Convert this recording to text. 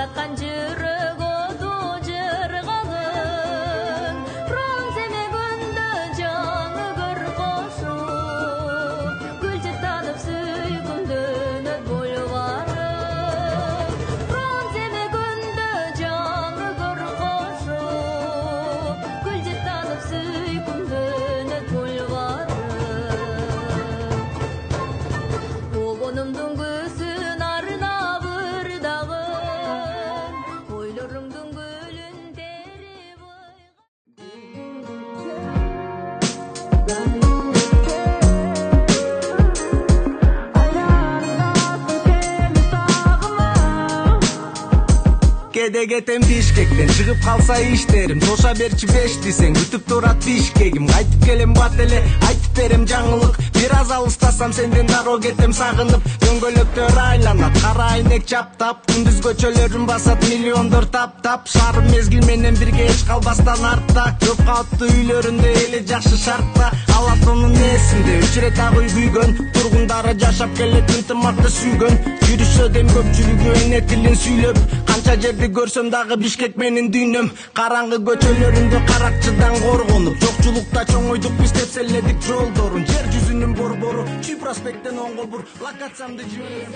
жаткан жырык оду жыргалын бронземе күндө жаңы көр кошуп гүл жыттанып сүйкүмдөнөт бульварым бронземе күндө жаңы көр кошуп гүл жыттанып сүйкүмдөнөт бульварым огонумдун көзүн арнап ырдагын ойлоруңдун гүлүн терип Кеде кетем Бишкектен чыгып калса иштерим тоша берчи 5 десең күтүп турат Бишкегим кайтып келем бат эле айтып берем жаңылык бир аз алыстасам сенден дароо кетем сагынып дөңгөлөктөр айланат кара айнек чаптап күндүз көчөлөрүн басат миллиондор таптап шаарым мезгил менен бирге эч калбастан артта көп кабаттуу үйлөрүндө эли жакшы шартта алатонун эсимде 3 рет ак үй күйгөн тургундары жашап келет ынтымакты сүйгөн жүрүшөт эм көпчүлүгү эне тилин сүйлөп канча жерди көрсөм дагы Бишкек менин дүйнөм караңгы көчөлөрүндө каракчыдан коргонуп жокчулукта чоңойдук биз тепселедик жолдорун жер жүзүнүн борбору Чүй проспекттен оңго бур локациямды жиберем